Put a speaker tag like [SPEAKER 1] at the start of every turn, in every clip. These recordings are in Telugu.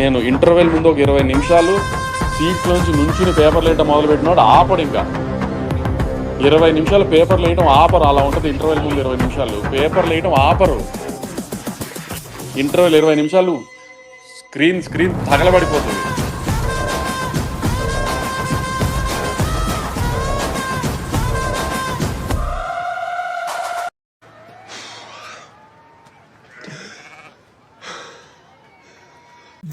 [SPEAKER 1] నేను ఇంటర్వెల్ ముందు ఒక 20 నిమిషాలు సీట్లోంచి నుంచుని పేపర్లు వేయటం మొదలుపెట్టినాడు ఆపడు. ఇంకా 20 నిమిషాలు పేపర్లు వేయటం ఆపరు. అలా ఉంటుంది ఇంటర్వెల్ ముందు 20 నిమిషాలు పేపర్లు వేయటం ఆపరు. ఇంటర్వెల్ 20 నిమిషాలు స్క్రీన్ తగలబడిపోతుంది.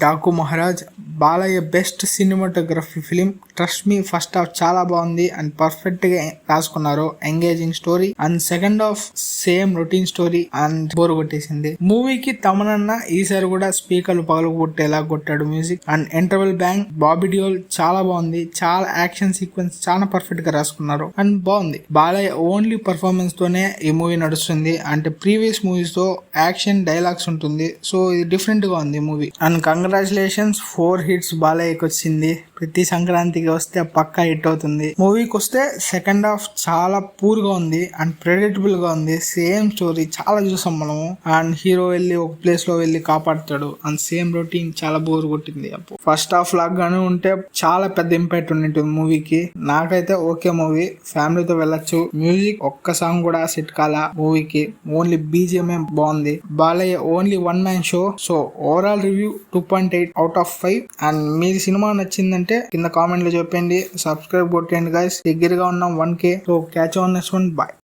[SPEAKER 2] Daaku Maharaj Balayya best cinematography film. Trust me, first half చాలా బాగుంది అండ్ పర్ఫెక్ట్ గా రాసుకున్నారు. Engaging story and second half same routine story and bore కొట్టేసింది. మూవీకి తమనన్న ఈసారి కూడా స్పీకర్లు పగలు కొట్టేలా కొట్టాడు music and interval bang. Bobby Deol చాలా బాగుంది. చాలా యాక్షన్ సీక్వెన్స్ చాలా పర్ఫెక్ట్ గా రాసుకున్నారు అండ్ బాగుంది. బాలయ్య ఓన్లీ పర్ఫార్మెన్స్ తోనే ఈ మూవీ నడుస్తుంది. అంటే ప్రీవియస్ మూవీస్ తో యాక్షన్ డైలాగ్స్ ఉంటుంది. సో ఇది డిఫరెంట్ గా ఉంది మూవీ అండ్ కంగ్రాచులేషన్స్ 4 hits బాలయ్యకి వచ్చింది. ప్రతి సంక్రాంతికి వస్తే పక్కా హిట్ అవుతుంది. మూవీకి వస్తే సెకండ్ హాఫ్ చాలా పూర్ గా ఉంది అండ్ ప్రెడిక్టబుల్ గా ఉంది. సేమ్ స్టోరీ చాలా చూసాం మనము. అండ్ హీరో వెళ్ళి ఒక ప్లేస్ లో వెళ్ళి కాపాడుతాడు అండ్ సేమ్ రొటీన్ చాలా బోర్ కొట్టింది. ఫస్ట్ హాఫ్ లాగానే ఉంటే చాలా పెద్ద ఇంపాక్ట్ ఉంటుంది మూవీకి. నాకైతే ఓకే మూవీ, ఫ్యామిలీతో వెళ్ళొచ్చు. మ్యూజిక్ ఒక్క సాంగ్ కూడా సెట్ కాలా మూవీకి. ఓన్లీ బీజిఎంఏ బాగుంది. Balayya only 1 man show. So overall review 2.8 out of 5. And మీరు సినిమా నచ్చిందంటే కింద కామెంట్ లో చెప్పండి. సబ్స్క్రైబ్ కొట్టండి గైస్. దగ్గరగా ఉన్నాం 1K. So catch on next one. By.